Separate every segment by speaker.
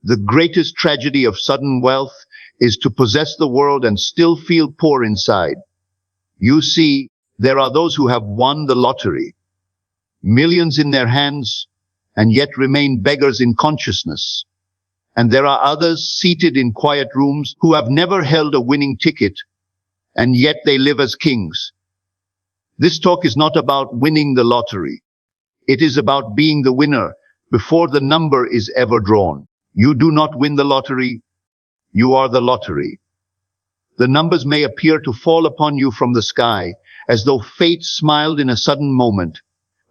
Speaker 1: The greatest tragedy of sudden wealth is to possess the world and still feel poor inside. You see, there are those who have won the lottery, millions in their hands, and yet remain beggars in consciousness. And there are others seated in quiet rooms who have never held a winning ticket, and yet they live as kings. This talk is not about winning the lottery. It is about being the winner before the number is ever drawn. You do not win the lottery. You are the lottery. The numbers may appear to fall upon you from the sky, as though fate smiled in a sudden moment.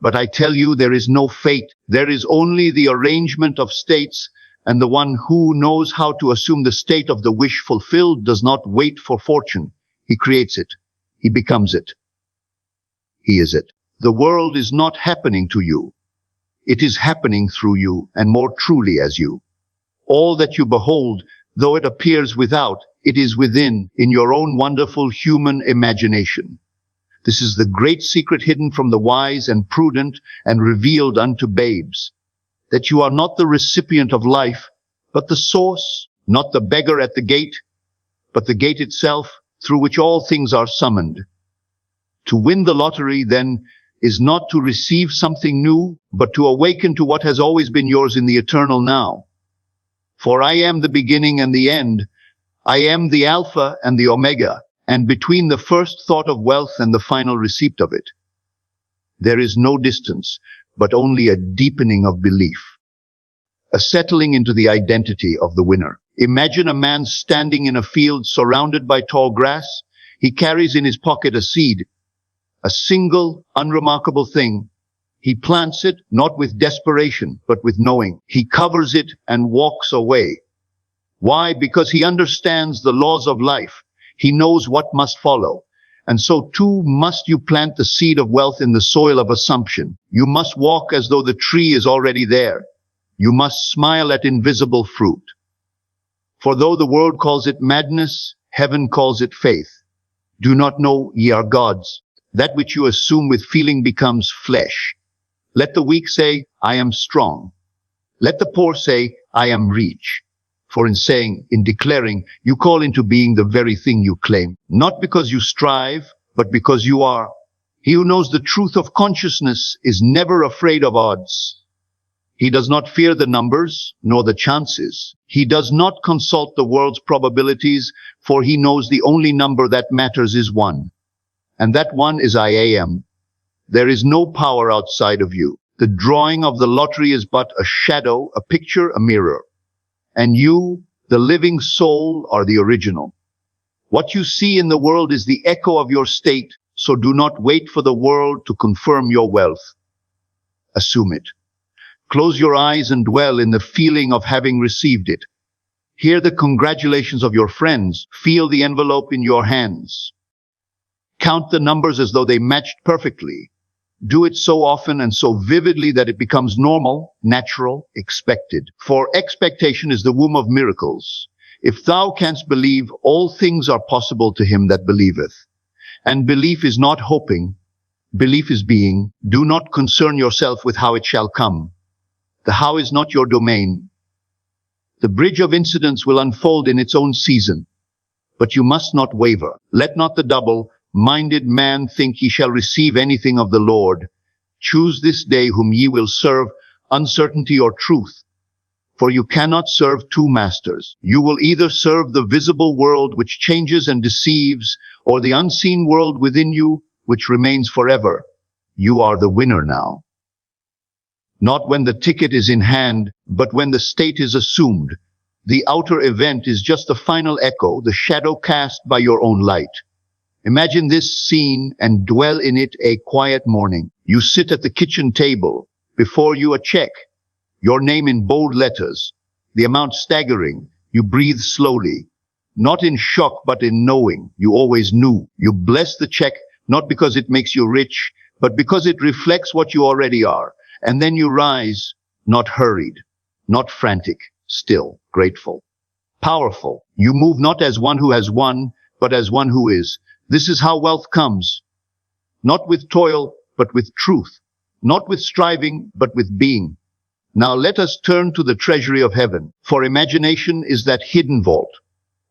Speaker 1: But I tell you, there is no fate. There is only the arrangement of states, and the one who knows how to assume the state of the wish fulfilled does not wait for fortune. He creates it. He becomes it. He is it. The world is not happening to you. It is happening through you, and more truly as you. All that you behold, though it appears without, it is within, in your own wonderful human imagination. This is the great secret hidden from the wise and prudent and revealed unto babes, that you are not the recipient of life, but the source, not the beggar at the gate, but the gate itself, through which all things are summoned. To win the lottery, then, is not to receive something new, but to awaken to what has always been yours in the eternal now. For I am the beginning and the end. I am the Alpha and the Omega, and between the first thought of wealth and the final receipt of it, there is no distance, but only a deepening of belief, a settling into the identity of the winner. Imagine a man standing in a field surrounded by tall grass. He carries in his pocket a seed, a single, unremarkable thing. He plants it, not with desperation, but with knowing. He covers it and walks away. Why? Because he understands the laws of life. He knows what must follow. And so too must you plant the seed of wealth in the soil of assumption. You must walk as though the tree is already there. You must smile at invisible fruit. For though the world calls it madness, heaven calls it faith. Do not know ye are gods. That which you assume with feeling becomes flesh. Let the weak say, I am strong. Let the poor say, I am rich. For in saying, in declaring, you call into being the very thing you claim, not because you strive, but because you are. He who knows the truth of consciousness is never afraid of odds. He does not fear the numbers, nor the chances. He does not consult the world's probabilities, for he knows the only number that matters is one. And that one is I am. There is no power outside of you. The drawing of the lottery is but a shadow, a picture, a mirror. And you, the living soul, are the original. What you see in the world is the echo of your state, so do not wait for the world to confirm your wealth. Assume it. Close your eyes and dwell in the feeling of having received it. Hear the congratulations of your friends. Feel the envelope in your hands. Count the numbers as though they matched perfectly. Do it so often and so vividly that it becomes normal, natural, expected. For expectation is the womb of miracles. If thou canst believe, all things are possible to him that believeth. And belief is not hoping. Belief is being. Do not concern yourself with how it shall come. The how is not your domain. The bridge of incidents will unfold in its own season. But you must not waver. Let not the double-minded man think he shall receive anything of the Lord. Choose this day whom ye will serve, uncertainty or truth. For you cannot serve two masters. You will either serve the visible world which changes and deceives, or the unseen world within you which remains forever. You are the winner now. Not when the ticket is in hand, but when the state is assumed. The outer event is just the final echo, the shadow cast by your own light. Imagine this scene and dwell in it a quiet morning. You sit at the kitchen table. Before you a check. Your name in bold letters. The amount staggering. You breathe slowly. Not in shock, but in knowing. You always knew. You bless the check, not because it makes you rich, but because it reflects what you already are. And then you rise, not hurried, not frantic, still, grateful, powerful. You move not as one who has won, but as one who is. This is how wealth comes. Not with toil, but with truth. Not with striving, but with being. Now let us turn to the treasury of heaven, for imagination is that hidden vault.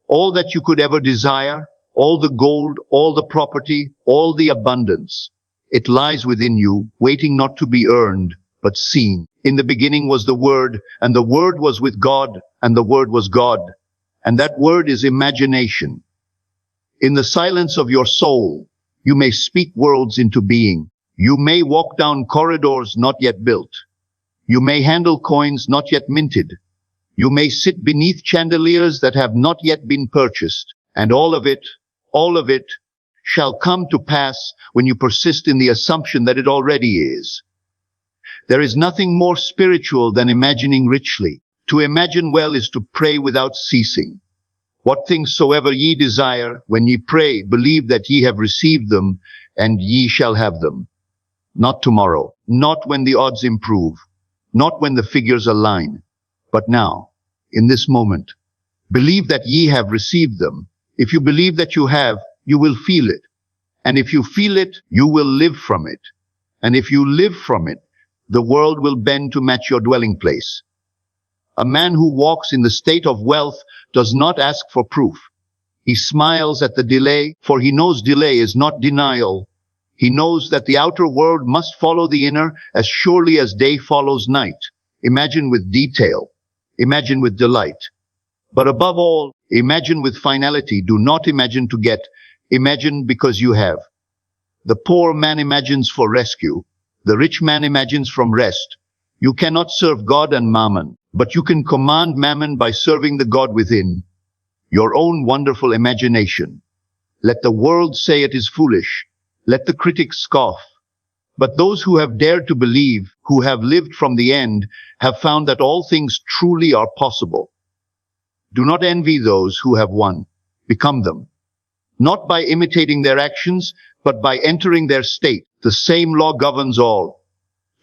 Speaker 1: All that you could ever desire, all the gold, all the property, all the abundance, it lies within you, waiting not to be earned, but seen. In the beginning was the Word, and the Word was with God, and the Word was God. And that word is imagination. In the silence of your soul, you may speak worlds into being. You may walk down corridors not yet built. You may handle coins not yet minted. You may sit beneath chandeliers that have not yet been purchased. And all of it, shall come to pass when you persist in the assumption that it already is. There is nothing more spiritual than imagining richly. To imagine well is to pray without ceasing. What things soever ye desire, when ye pray, believe that ye have received them, and ye shall have them. Not tomorrow, not when the odds improve, not when the figures align, but now, in this moment. Believe that ye have received them. If you believe that you have, you will feel it. And if you feel it, you will live from it. And if you live from it, the world will bend to match your dwelling place. A man who walks in the state of wealth does not ask for proof. He smiles at the delay, for he knows delay is not denial. He knows that the outer world must follow the inner as surely as day follows night. Imagine with detail. Imagine with delight. But above all, imagine with finality. Do not imagine to get. Imagine because you have. The poor man imagines for rescue. The rich man imagines from rest. You cannot serve God and mammon, but you can command mammon by serving the God within. Your own wonderful imagination. Let the world say it is foolish. Let the critics scoff. But those who have dared to believe, who have lived from the end, have found that all things truly are possible. Do not envy those who have won. Become them. Not by imitating their actions, but by entering their state. The same law governs all.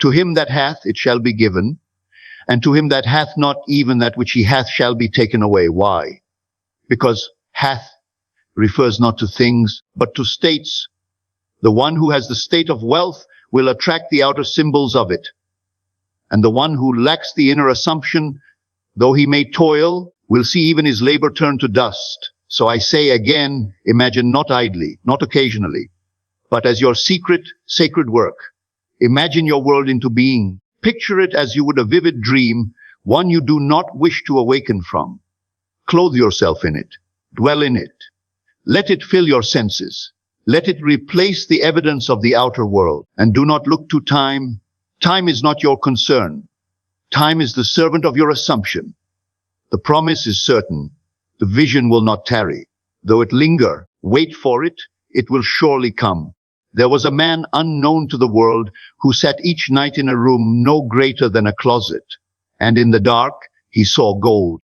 Speaker 1: To him that hath, it shall be given, and to him that hath not, even that which he hath shall be taken away. Why? Because hath refers not to things, but to states. The one who has the state of wealth will attract the outer symbols of it. And the one who lacks the inner assumption, though he may toil, will see even his labor turn to dust. So I say again, imagine not idly, not occasionally, but as your secret, sacred work. Imagine your world into being. Picture it as you would a vivid dream, one you do not wish to awaken from. Clothe yourself in it. Dwell in it. Let it fill your senses. Let it replace the evidence of the outer world. And do not look to time. Time is not your concern. Time is the servant of your assumption. The promise is certain. The vision will not tarry. Though it linger, wait for it. It will surely come. There was a man unknown to the world who sat each night in a room no greater than a closet. And in the dark, he saw gold.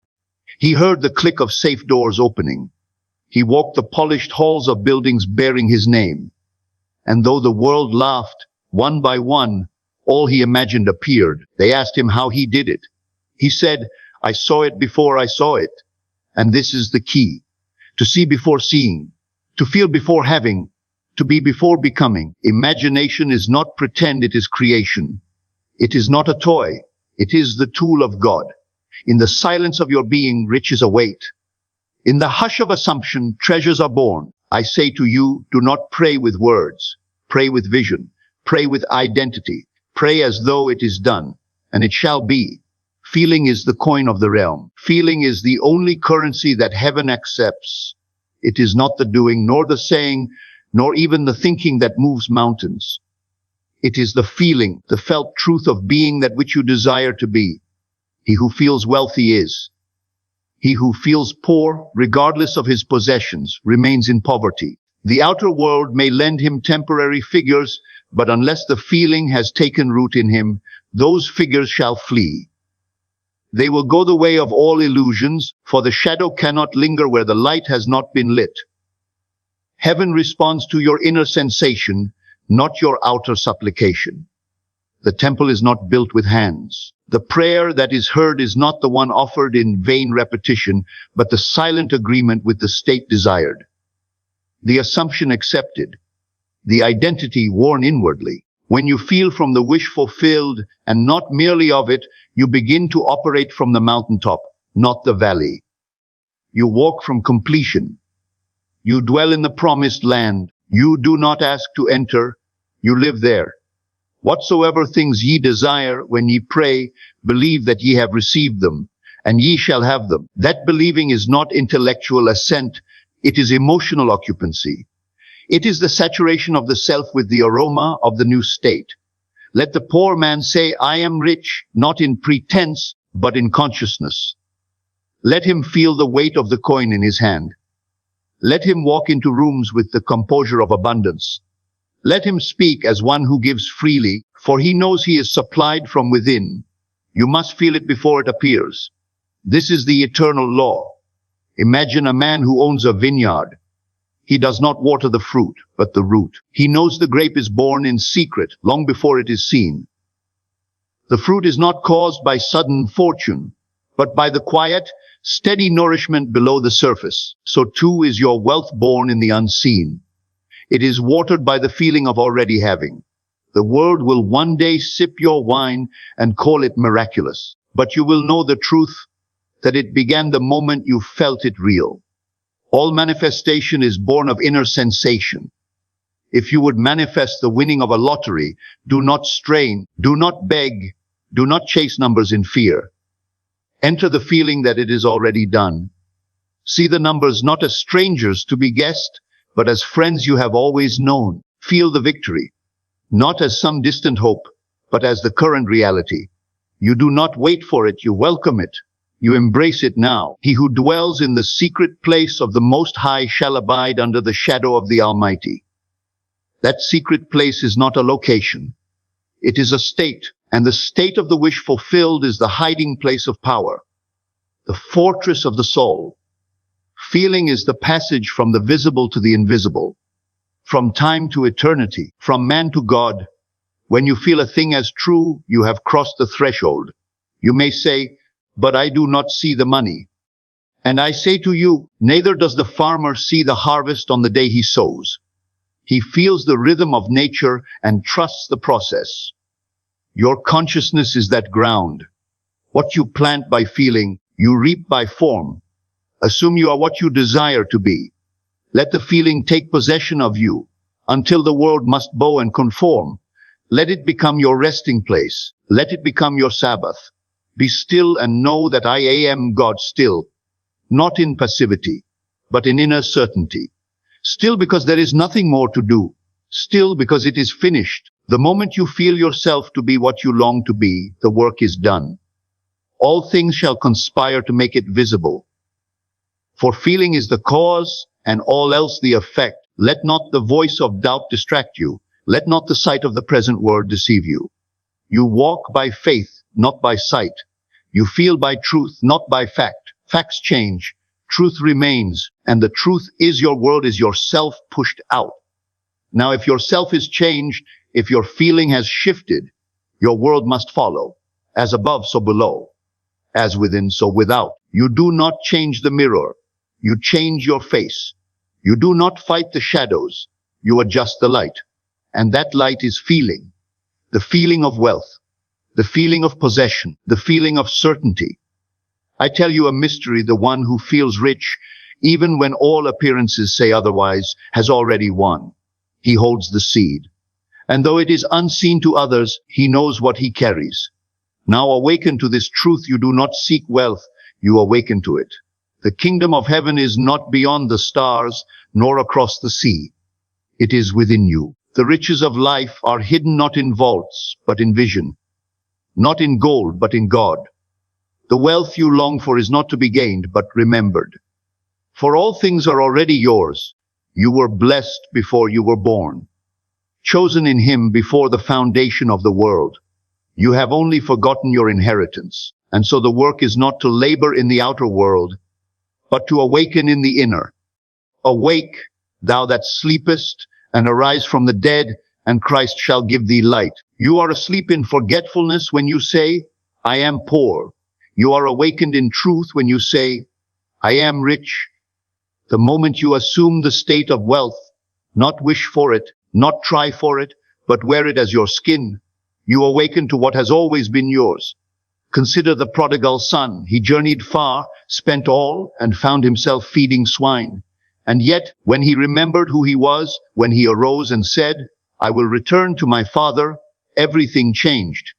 Speaker 1: He heard the click of safe doors opening. He walked the polished halls of buildings bearing his name. And though the world laughed, one by one, all he imagined appeared. They asked him how he did it. He said, I saw it before I saw it. And this is the key. To see before seeing. To feel before having. To be before becoming. Imagination is not pretend, it is creation. It is not a toy. It is the tool of God. In the silence of your being, riches await. In the hush of assumption, treasures are born. I say to you, do not pray with words. Pray with vision. Pray with identity. Pray as though it is done. And it shall be. Feeling is the coin of the realm. Feeling is the only currency that heaven accepts. It is not the doing, nor the saying, nor even the thinking that moves mountains. It is the feeling, the felt truth of being that which you desire to be. He who feels wealthy is. He who feels poor, regardless of his possessions, remains in poverty. The outer world may lend him temporary figures, but unless the feeling has taken root in him, those figures shall flee. They will go the way of all illusions, for the shadow cannot linger where the light has not been lit. Heaven responds to your inner sensation, not your outer supplication. The temple is not built with hands. The prayer that is heard is not the one offered in vain repetition, but the silent agreement with the state desired. The assumption accepted. The identity worn inwardly. When you feel from the wish fulfilled, and not merely of it, You begin to operate from the mountaintop, not the valley. You walk from completion. You dwell in the promised land. You do not ask to enter. You live there. Whatsoever things ye desire when ye pray, believe that ye have received them, and ye shall have them. That believing is not intellectual assent, it is emotional occupancy. It is the saturation of the self with the aroma of the new state. Let the poor man say, I am rich, not in pretense, but in consciousness. Let him feel the weight of the coin in his hand. Let him walk into rooms with the composure of abundance. Let him speak as one who gives freely, for he knows he is supplied from within. You must feel it before it appears. This is the eternal law. Imagine a man who owns a vineyard. He does not water the fruit, but the root. He knows the grape is born in secret, long before it is seen. The fruit is not caused by sudden fortune, but by the quiet, steady nourishment below the surface. So too is your wealth born in the unseen. It is watered by the feeling of already having. The world will one day sip your wine and call it miraculous, but you will know the truth, that it began the moment you felt it real. All manifestation is born of inner sensation. If you would manifest the winning of a lottery, do not strain, do not beg, do not chase numbers in fear. Enter the feeling that it is already done. See the numbers not as strangers to be guessed, but as friends you have always known. Feel the victory, not as some distant hope, but as the current reality. You do not wait for it, you welcome it. You embrace it now. He who dwells in the secret place of the Most High shall abide under the shadow of the Almighty. That secret place is not a location. It is a state, and the state of the wish fulfilled is the hiding place of power, the fortress of the soul. Feeling is the passage from the visible to the invisible, from time to eternity, from man to God. When you feel a thing as true, you have crossed the threshold. You may say, but I do not see the money. And I say to you, neither does the farmer see the harvest on the day he sows. He feels the rhythm of nature and trusts the process. Your consciousness is that ground. What you plant by feeling, you reap by form. Assume you are what you desire to be. Let the feeling take possession of you, until the world must bow and conform. Let it become your resting place. Let it become your Sabbath. Be still and know that I am God still, not in passivity, but in inner certainty. Still because there is nothing more to do. Still because it is finished. The moment you feel yourself to be what you long to be, the work is done. All things shall conspire to make it visible. For feeling is the cause, and all else the effect. Let not the voice of doubt distract you. Let not the sight of the present world deceive you. You walk by faith, not by sight. You feel by truth, not by fact. Facts change. Truth remains. And the truth is your world is yourself pushed out. Now, if yourself is changed, if your feeling has shifted, your world must follow. As above, so below. As within, so without. You do not change the mirror. You change your face. You do not fight the shadows. You adjust the light. And that light is feeling. The feeling of wealth. The feeling of possession, the feeling of certainty. I tell you a mystery, the one who feels rich, even when all appearances say otherwise, has already won. He holds the seed. And though it is unseen to others, he knows what he carries. Now awaken to this truth, you do not seek wealth, you awaken to it. The kingdom of heaven is not beyond the stars, nor across the sea. It is within you. The riches of life are hidden not in vaults, but in vision. Not in gold, but in God. The wealth you long for is not to be gained, but remembered. For all things are already yours. You were blessed before you were born. Chosen in Him before the foundation of the world. You have only forgotten your inheritance. And so the work is not to labor in the outer world, but to awaken in the inner. Awake, thou that sleepest, and arise from the dead, and Christ shall give thee light. You are asleep in forgetfulness when you say, I am poor. You are awakened in truth when you say, I am rich. The moment you assume the state of wealth, not wish for it, not try for it, but wear it as your skin, you awaken to what has always been yours. Consider the prodigal son. He journeyed far, spent all, and found himself feeding swine. And yet, when he remembered who he was, when he arose and said, "I will return to my father," everything changed.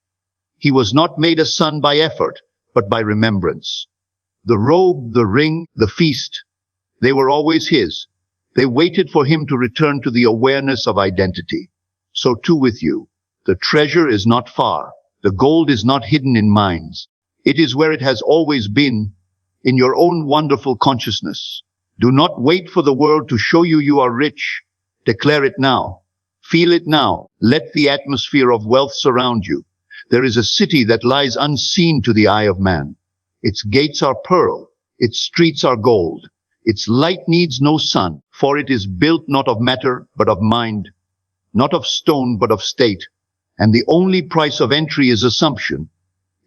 Speaker 1: He was not made a son by effort, but by remembrance. The robe, the ring, the feast, they were always his. They waited for him to return to the awareness of identity. So too with you. The treasure is not far. The gold is not hidden in mines. It is where it has always been, in your own wonderful consciousness. Do not wait for the world to show you you are rich. Declare it now. Feel it now. Let the atmosphere of wealth surround you. There is a city that lies unseen to the eye of man. Its gates are pearl. Its streets are gold. Its light needs no sun, for it is built not of matter, but of mind. Not of stone, but of state. And the only price of entry is assumption.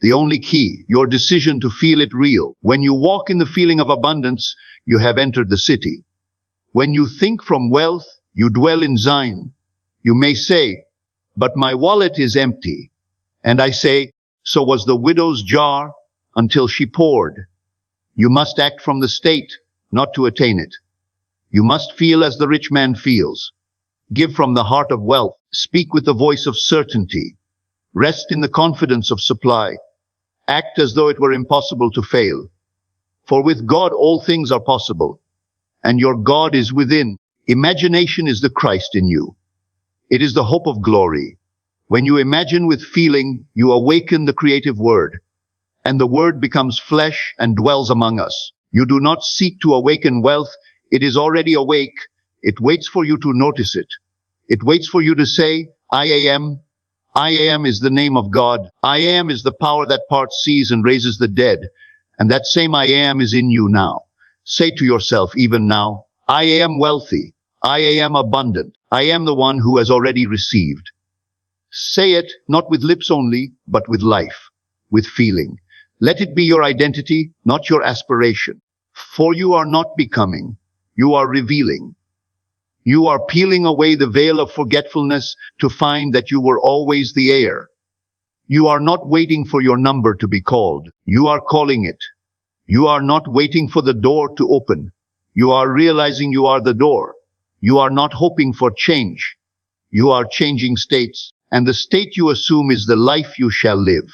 Speaker 1: The only key, your decision to feel it real. When you walk in the feeling of abundance, you have entered the city. When you think from wealth, you dwell in Zion. You may say, "But my wallet is empty." And I say, so was the widow's jar until she poured. You must act from the state, not to attain it. You must feel as the rich man feels. Give from the heart of wealth. Speak with the voice of certainty. Rest in the confidence of supply. Act as though it were impossible to fail. For with God all things are possible. And your God is within. Imagination is the Christ in you. It is the hope of glory. When you imagine with feeling, you awaken the creative word. And the word becomes flesh and dwells among us. You do not seek to awaken wealth. It is already awake. It waits for you to notice it. It waits for you to say, "I am." I am is the name of God. I am is the power that parts seas and raises the dead. And that same I am is in you now. Say to yourself even now, "I am wealthy. I am abundant. I am the one who has already received." Say it, not with lips only, but with life, with feeling. Let it be your identity, not your aspiration. For you are not becoming, you are revealing. You are peeling away the veil of forgetfulness to find that you were always the heir. You are not waiting for your number to be called. You are calling it. You are not waiting for the door to open. You are realizing you are the door. You are not hoping for change. You are changing states, and the state you assume is the life you shall live.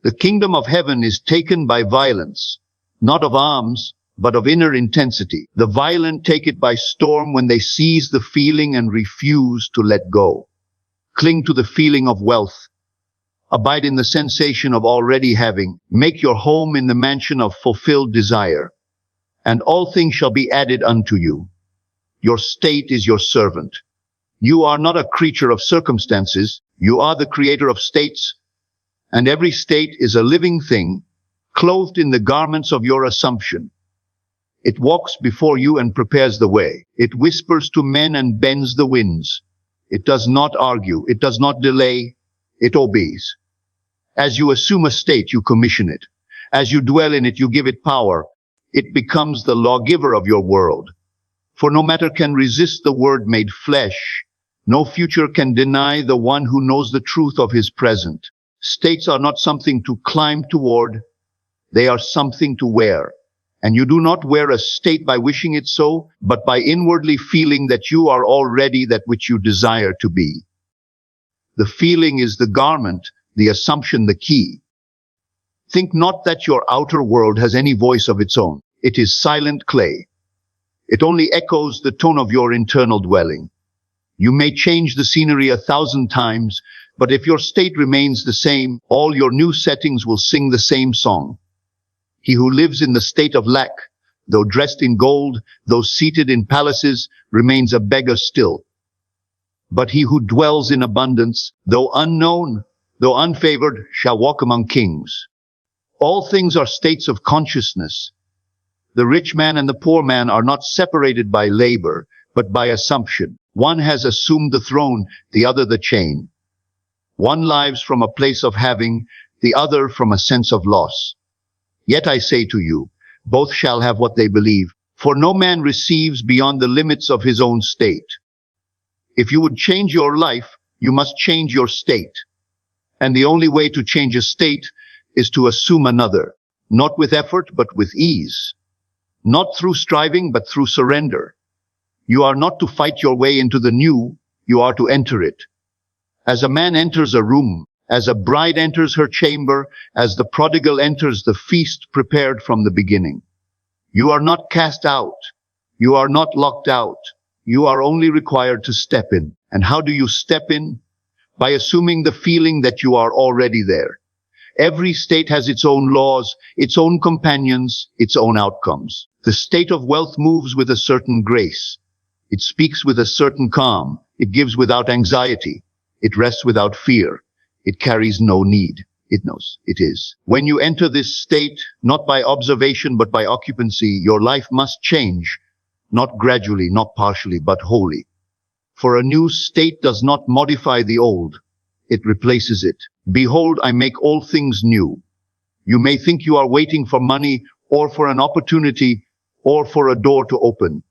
Speaker 1: The kingdom of heaven is taken by violence, not of arms, but of inner intensity. The violent take it by storm when they seize the feeling and refuse to let go. Cling to the feeling of wealth. Abide in the sensation of already having. Make your home in the mansion of fulfilled desire. And all things shall be added unto you. Your state is your servant. You are not a creature of circumstances. You are the creator of states. And every state is a living thing, clothed in the garments of your assumption. It walks before you and prepares the way. It whispers to men and bends the winds. It does not argue. It does not delay. It obeys. As you assume a state, you commission it. As you dwell in it, you give it power. It becomes the lawgiver of your world. For no matter can resist the word made flesh. No future can deny the one who knows the truth of his present. States are not something to climb toward. They are something to wear. And you do not wear a state by wishing it so, but by inwardly feeling that you are already that which you desire to be. The feeling is the garment, the assumption the key. Think not that your outer world has any voice of its own. It is silent clay. It only echoes the tone of your internal dwelling. You may change the scenery 1,000 times, but if your state remains the same, all your new settings will sing the same song. He who lives in the state of lack, though dressed in gold, though seated in palaces, remains a beggar still. But he who dwells in abundance, though unknown, though unfavored, shall walk among kings. All things are states of consciousness. The rich man and the poor man are not separated by labor, but by assumption. One has assumed the throne, the other the chain. One lives from a place of having, the other from a sense of loss. Yet I say to you, both shall have what they believe, for no man receives beyond the limits of his own state. If you would change your life, you must change your state. And the only way to change a state is to assume another, not with effort but with ease, not through striving but through surrender. You are not to fight your way into the new, you are to enter it. As a man enters a room, as a bride enters her chamber, as the prodigal enters the feast prepared from the beginning. You are not cast out. You are not locked out. You are only required to step in. And how do you step in? By assuming the feeling that you are already there. Every state has its own laws, its own companions, its own outcomes. The state of wealth moves with a certain grace. It speaks with a certain calm. It gives without anxiety. It rests without fear. It carries no need. It knows it is. When you enter this state, not by observation but by occupancy, your life must change, not gradually, not partially, but wholly. For a new state does not modify the old. It replaces it. Behold, I make all things new. You may think you are waiting for money or for an opportunity or for a door to open.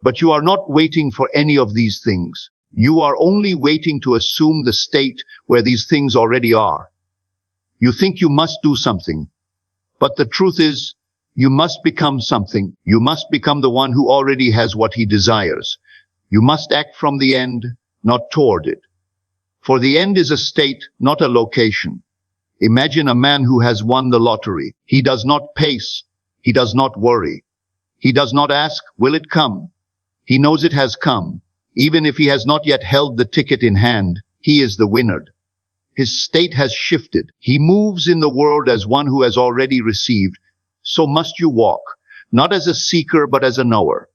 Speaker 1: But you are not waiting for any of these things. You are only waiting to assume the state where these things already are. You think you must do something, but the truth is, you must become something. You must become the one who already has what he desires. You must act from the end, not toward it. For the end is a state, not a location. Imagine a man who has won the lottery. He does not pace. He does not worry. He does not ask, will it come? He knows it has come. Even if he has not yet held the ticket in hand, he is the winner. His state has shifted. He moves in the world as one who has already received. So must you walk, not as a seeker but as a knower.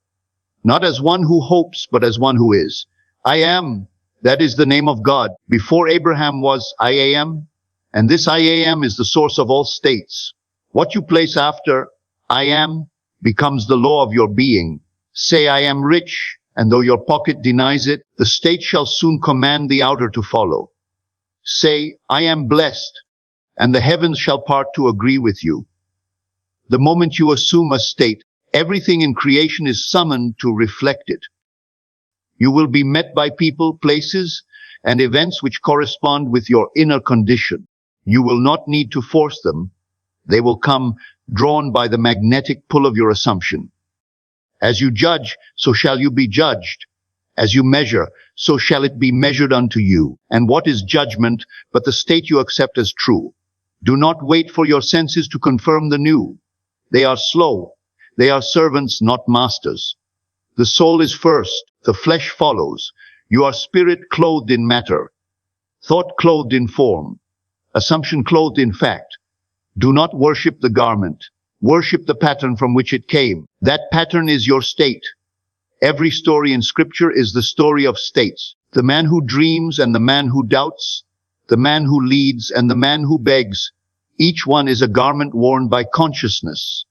Speaker 1: Not as one who hopes but as one who is. I am, that is the name of God. Before Abraham was, I am. And this I am is the source of all states. What you place after, I am, becomes the law of your being. Say, I am rich. And though your pocket denies it, the state shall soon command the outer to follow. Say, I am blessed, and the heavens shall part to agree with you. The moment you assume a state, everything in creation is summoned to reflect it. You will be met by people, places, and events which correspond with your inner condition. You will not need to force them. They will come, drawn by the magnetic pull of your assumption. As you judge, so shall you be judged. As you measure, so shall it be measured unto you. And what is judgment but the state you accept as true? Do not wait for your senses to confirm the new. They are slow. They are servants, not masters. The soul is first. The flesh follows. You are spirit clothed in matter. Thought clothed in form. Assumption clothed in fact. Do not worship the garment. Worship the pattern from which it came. That pattern is your state. Every story in Scripture is the story of states. The man who dreams and the man who doubts, the man who leads and the man who begs. Each one is a garment worn by consciousness.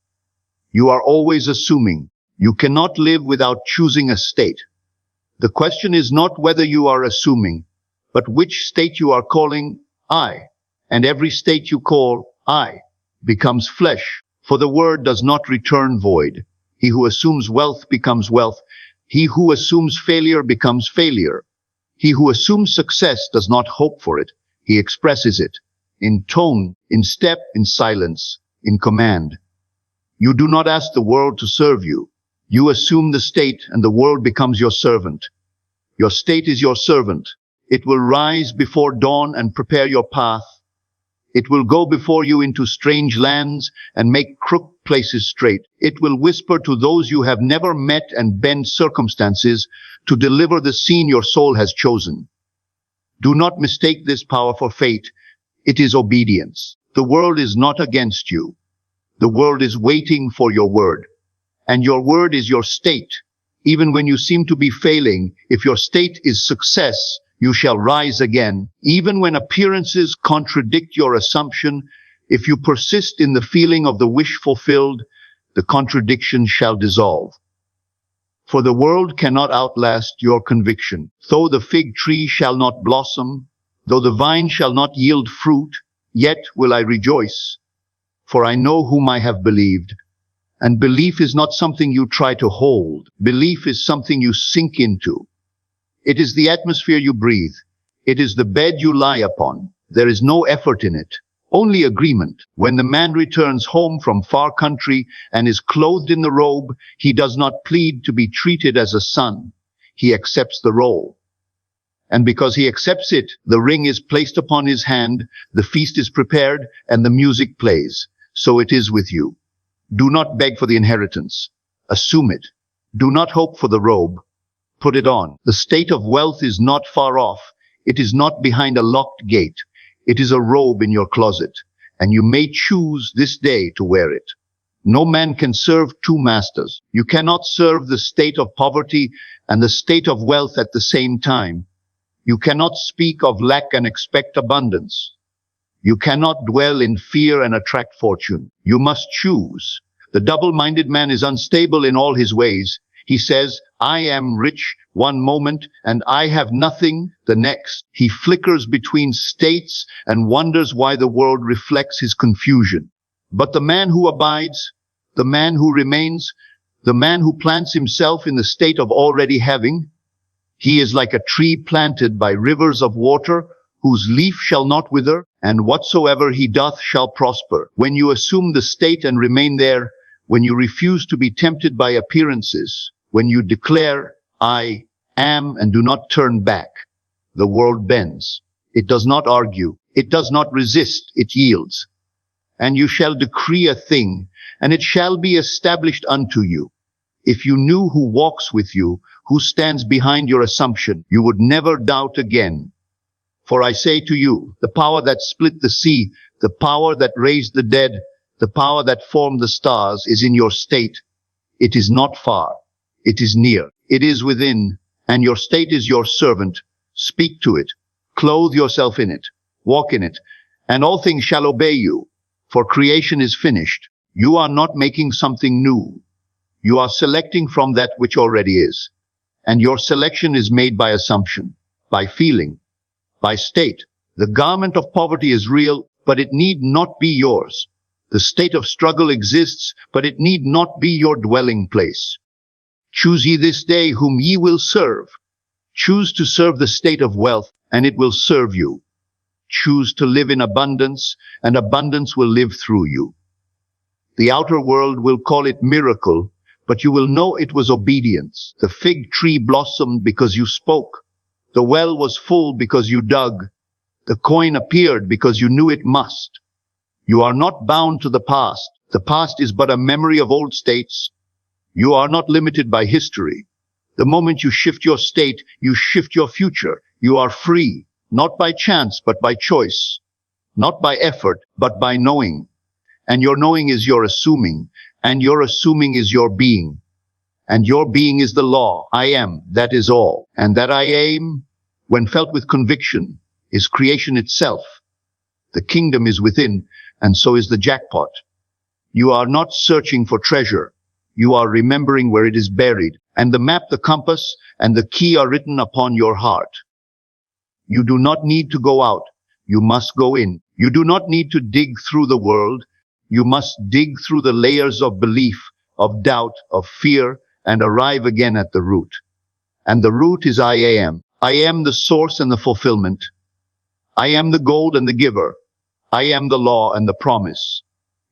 Speaker 1: You are always assuming. You cannot live without choosing a state. The question is not whether you are assuming, but which state you are calling I. And every state you call I becomes flesh. For the word does not return void. He who assumes wealth becomes wealth. He who assumes failure becomes failure. He who assumes success does not hope for it. He expresses it. In tone, in step, in silence, in command. You do not ask the world to serve you. You assume the state and the world becomes your servant. Your state is your servant. It will rise before dawn and prepare your path. It will go before you into strange lands and make crooked places straight. It will whisper to those you have never met and bend circumstances to deliver the scene your soul has chosen. Do not mistake this power for fate. It is obedience. The world is not against you. The world is waiting for your word. And your word is your state. Even when you seem to be failing, if your state is success, you shall rise again. Even when appearances contradict your assumption, if you persist in the feeling of the wish fulfilled, the contradiction shall dissolve. For the world cannot outlast your conviction. Though the fig tree shall not blossom, though the vine shall not yield fruit, yet will I rejoice. For I know whom I have believed. And belief is not something you try to hold. Belief is something you sink into. It is the atmosphere you breathe. It is the bed you lie upon. There is no effort in it. only agreement. When the man returns home from far country and is clothed in the robe, he does not plead to be treated as a son. He accepts the role. And because he accepts it, the ring is placed upon his hand, the feast is prepared, and the music plays. So it is with you. Do not beg for the inheritance. Assume it. Do not hope for the robe. Put it on. The state of wealth is not far off. It is not behind a locked gate. It is a robe in your closet, and you may choose this day to wear it. No man can serve two masters. You cannot serve the state of poverty and the state of wealth at the same time. You cannot speak of lack and expect abundance. You cannot dwell in fear and attract fortune. You must choose. The double-minded man is unstable in all his ways. He says, I am rich one moment and I have nothing the next. He flickers between states and wonders why the world reflects his confusion. But the man who abides, the man who remains, the man who plants himself in the state of already having, he is like a tree planted by rivers of water, whose leaf shall not wither, and whatsoever he doth shall prosper. When you assume the state and remain there, when you refuse to be tempted by appearances, when you declare, I am, and do not turn back, the world bends. It does not argue. It does not resist. It yields. And you shall decree a thing, and it shall be established unto you. If you knew who walks with you, who stands behind your assumption, you would never doubt again. For I say to you, the power that split the sea, the power that raised the dead, the power that formed the stars is in your state. It is not far. It is near. It is within, and your state is your servant. Speak to it. Clothe yourself in it. Walk in it, and all things shall obey you. For creation is finished. You are not making something new. You are selecting from that which already is. And your selection is made by assumption, by feeling, by state. The garment of poverty is real, but it need not be yours. The state of struggle exists, but it need not be your dwelling place. Choose ye this day whom ye will serve. Choose to serve the state of wealth, and it will serve you. Choose to live in abundance, and abundance will live through you. The outer world will call it miracle, but you will know it was obedience. The fig tree blossomed because you spoke. The well was full because you dug. The coin appeared because you knew it must. You are not bound to the past. The past is but a memory of old states. You are not limited by history. The moment you shift your state, you shift your future. You are free, not by chance, but by choice. Not by effort, but by knowing. And your knowing is your assuming, and your assuming is your being. And your being is the law. I am, that is all. And that I am, when felt with conviction, is creation itself. The kingdom is within, and so is the jackpot. You are not searching for treasure. You are remembering where it is buried, and the map, the compass, and the key are written upon your heart. You do not need to go out. You must go in. You do not need to dig through the world. You must dig through the layers of belief, of doubt, of fear, and arrive again at the root. And the root is I am. I am the source and the fulfillment. I am the gold and the giver. I am the law and the promise.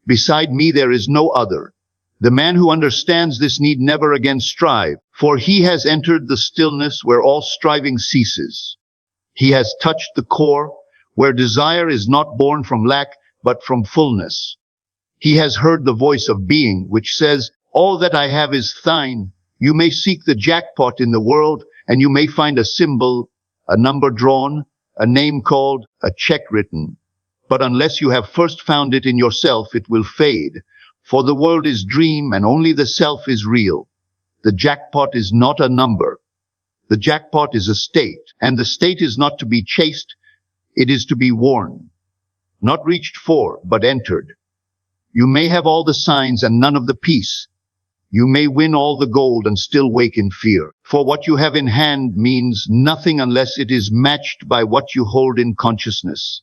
Speaker 1: Beside me there is no other. The man who understands this need never again strive, for he has entered the stillness where all striving ceases. He has touched the core, where desire is not born from lack, but from fullness. He has heard the voice of being, which says, all that I have is thine. You may seek the jackpot in the world, and you may find a symbol, a number drawn, a name called, a check written. But unless you have first found it in yourself, it will fade. For the world is dream, and only the self is real. The jackpot is not a number. The jackpot is a state, and the state is not to be chased. It is to be worn. Not reached for, but entered. You may have all the signs and none of the peace. You may win all the gold and still wake in fear. For what you have in hand means nothing unless it is matched by what you hold in consciousness.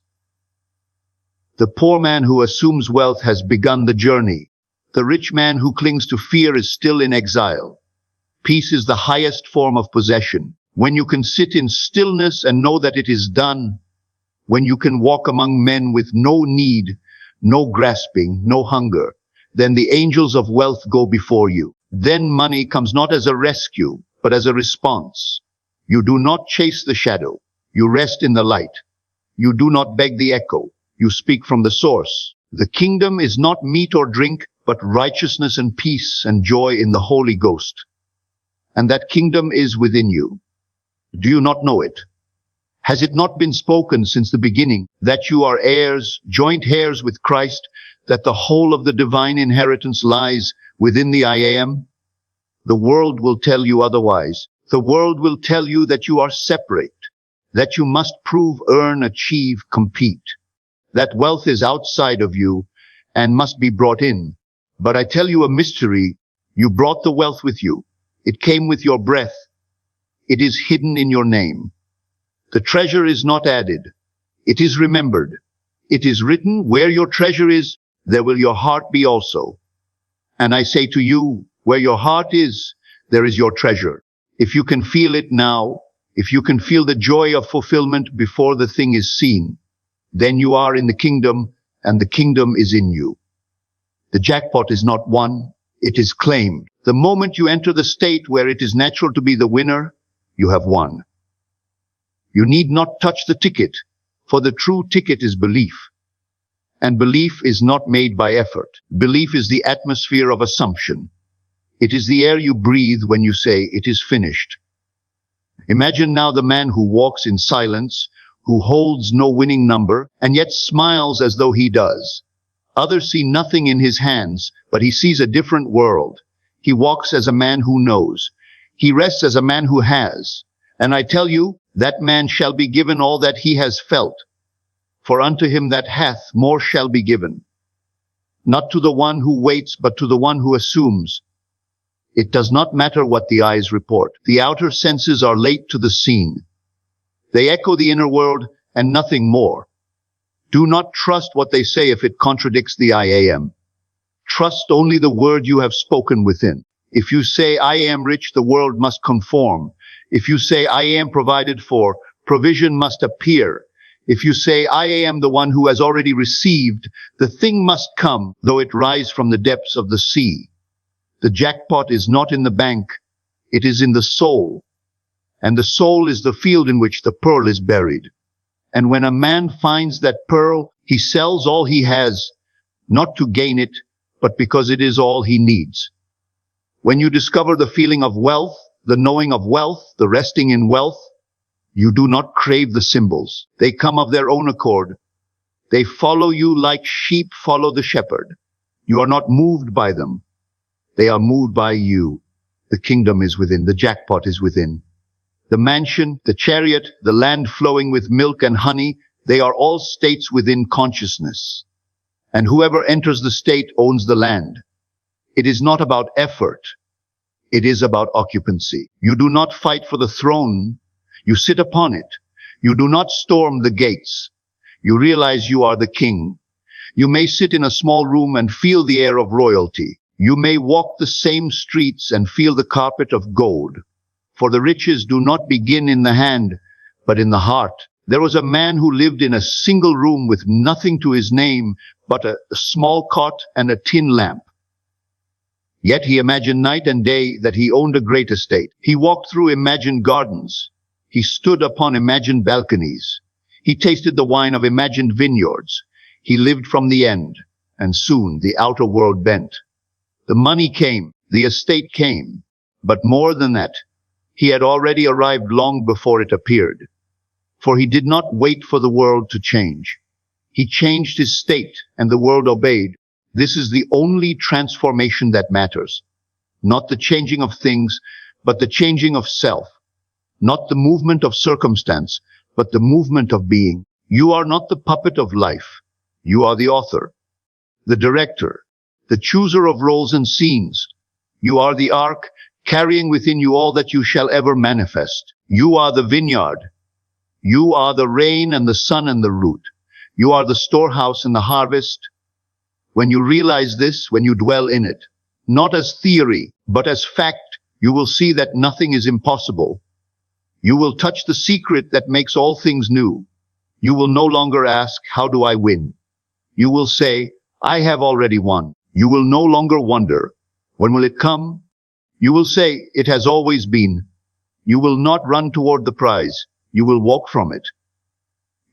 Speaker 1: The poor man who assumes wealth has begun the journey. The rich man who clings to fear is still in exile. Peace is the highest form of possession. When you can sit in stillness and know that it is done. when you can walk among men with no need, no grasping, no hunger, then the angels of wealth go before you. Then money comes not as a rescue, but as a response. You do not chase the shadow. You rest in the light. You do not beg the echo. You speak from the source. The kingdom is not meat or drink, but righteousness and peace and joy in the Holy Ghost. And that kingdom is within you. Do you not know it? Has it not been spoken since the beginning that you are heirs, joint heirs with Christ, that the whole of the divine inheritance lies within the I am? The world will tell you otherwise. The world will tell you that you are separate, that you must prove, earn, achieve, compete, that wealth is outside of you and must be brought in. But I tell you a mystery. You brought the wealth with you. It came with your breath. It is hidden in your name. The treasure is not added. It is remembered. It is written, where your treasure is, there will your heart be also. And I say to you, where your heart is, there is your treasure. If you can feel it now, if you can feel the joy of fulfillment before the thing is seen, then you are in the kingdom, and the kingdom is in you. The jackpot is not won, it is claimed. The moment you enter the state where it is natural to be the winner, you have won. You need not touch the ticket, for the true ticket is belief. And belief is not made by effort. Belief is the atmosphere of assumption. It is the air you breathe when you say it is finished. Imagine now the man who walks in silence, who holds no winning number, and yet smiles as though he does. Others see nothing in his hands, but he sees a different world. He walks as a man who knows. He rests as a man who has. And I tell you, that man shall be given all that he has felt. For unto him that hath, more shall be given. Not to the one who waits, but to the one who assumes. It does not matter what the eyes report. The outer senses are late to the scene. They echo the inner world and nothing more. Do not trust what they say if it contradicts the I am. Trust only the word you have spoken within. If you say, I am rich, the world must conform. If you say, I am provided for, provision must appear. If you say, I am the one who has already received, the thing must come, though it rise from the depths of the sea. The jackpot is not in the bank, it is in the soul. And the soul is the field in which the pearl is buried. And when a man finds that pearl, he sells all he has, not to gain it, but because it is all he needs. When you discover the feeling of wealth, the knowing of wealth, the resting in wealth, you do not crave the symbols. They come of their own accord. They follow you like sheep follow the shepherd. You are not moved by them. They are moved by you. The kingdom is within. The jackpot is within. The mansion, the chariot, the land flowing with milk and honey, they are all states within consciousness. And whoever enters the state owns the land. It is not about effort. It is about occupancy. You do not fight for the throne. You sit upon it. You do not storm the gates. You realize you are the king. You may sit in a small room and feel the air of royalty. You may walk the same streets and feel the carpet of gold. For the riches do not begin in the hand, but in the heart. There was a man who lived in a single room with nothing to his name but a small cot and a tin lamp. Yet he imagined night and day that he owned a great estate. He walked through imagined gardens. He stood upon imagined balconies. He tasted the wine of imagined vineyards. He lived from the end, and soon the outer world bent. The money came, the estate came, but more than that, he had already arrived long before it appeared. For he did not wait for the world to change. He changed his state, and the world obeyed. This is the only transformation that matters. Not the changing of things, but the changing of self. Not the movement of circumstance, but the movement of being. You are not the puppet of life. You are the author, the director, the chooser of roles and scenes. You are the ark, carrying within you all that you shall ever manifest. You are the vineyard. You are the rain and the sun and the root. You are the storehouse and the harvest. When you realize this, when you dwell in it, not as theory, but as fact, you will see that nothing is impossible. You will touch the secret that makes all things new. You will no longer ask, how do I win? You will say, I have already won. You will no longer wonder, when will it come? You will say, it has always been. You will not run toward the prize. You will walk from it.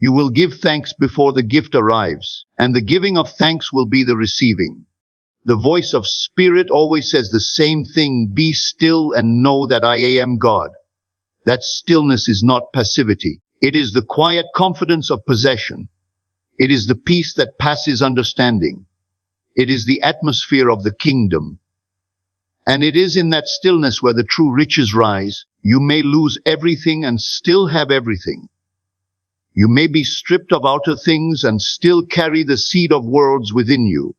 Speaker 1: You will give thanks before the gift arrives, and the giving of thanks will be the receiving. The voice of Spirit always says the same thing, be still and know that I am God. That stillness is not passivity. It is the quiet confidence of possession. It is the peace that passes understanding. It is the atmosphere of the kingdom. And it is in that stillness where the true riches rise. You may lose everything and still have everything. You may be stripped of outer things and still carry the seed of worlds within you.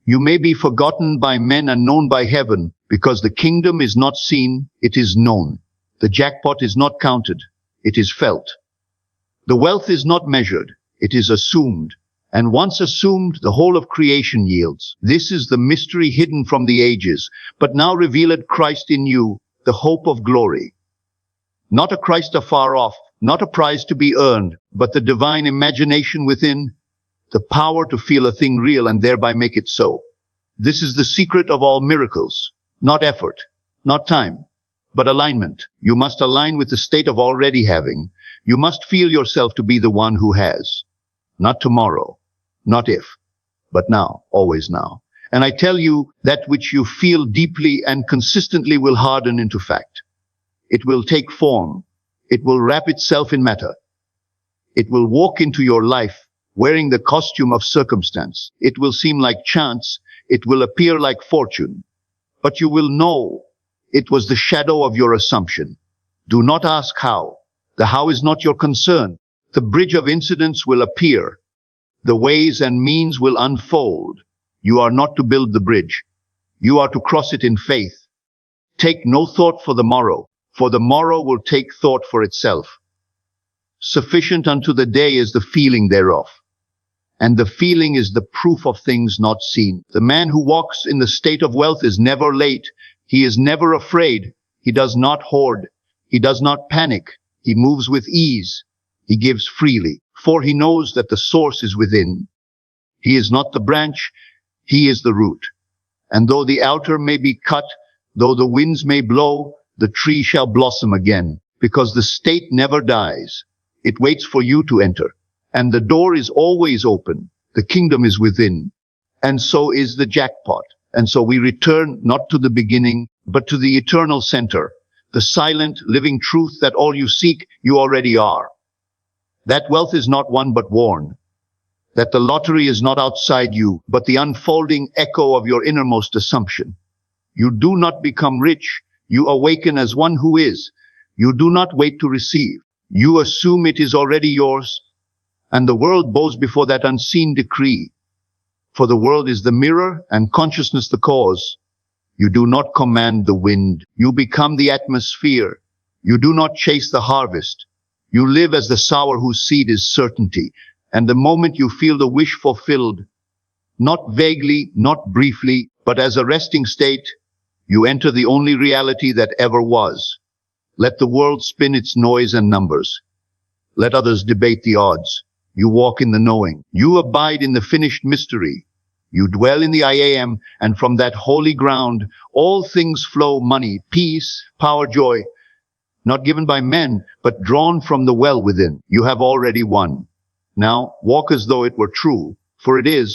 Speaker 1: You may be forgotten by men and known by heaven, because the kingdom is not seen, it is known. The jackpot is not counted, it is felt. The wealth is not measured, it is assumed. And once assumed, the whole of creation yields. This is the mystery hidden from the ages, but now revealed Christ in you, the hope of glory. Not a Christ afar off, not a prize to be earned, but the divine imagination within, the power to feel a thing real and thereby make it so. This is the secret of all miracles. Not effort, not time, but alignment. You must align with the state of already having. You must feel yourself to be the one who has. Not tomorrow, not if, but now, always now. And I tell you, that which you feel deeply and consistently will harden into fact. It will take form. It will wrap itself in matter. It will walk into your life, wearing the costume of circumstance. It will seem like chance. It will appear like fortune. But you will know it was the shadow of your assumption. Do not ask how. The how is not your concern. The bridge of incidents will appear. The ways and means will unfold. You are not to build the bridge. You are to cross it in faith. Take no thought for the morrow, for the morrow will take thought for itself. Sufficient unto the day is the feeling thereof. And the feeling is the proof of things not seen. The man who walks in the state of wealth is never late. He is never afraid. He does not hoard. He does not panic. He moves with ease. He gives freely, for he knows that the source is within. He is not the branch, he is the root. And though the outer may be cut, though the winds may blow, the tree shall blossom again, because the state never dies. It waits for you to enter, and the door is always open. The kingdom is within, and so is the jackpot. And so we return not to the beginning, but to the eternal center, the silent, living truth that all you seek, you already are. That wealth is not won but worn. That the lottery is not outside you, but the unfolding echo of your innermost assumption. You do not become rich. You awaken as one who is. You do not wait to receive. You assume it is already yours. And the world bows before that unseen decree. For the world is the mirror and consciousness the cause. You do not command the wind. You become the atmosphere. You do not chase the harvest. You live as the sower whose seed is certainty, and the moment you feel the wish fulfilled, not vaguely, not briefly, but as a resting state, you enter the only reality that ever was. Let the world spin its noise and numbers. Let others debate the odds. You walk in the knowing. You abide in the finished mystery. You dwell in the I am, and from that holy ground, all things flow: money, peace, power, joy. Not given by men, but drawn from the well within. You have already won. Now, walk as though it were true, for it is.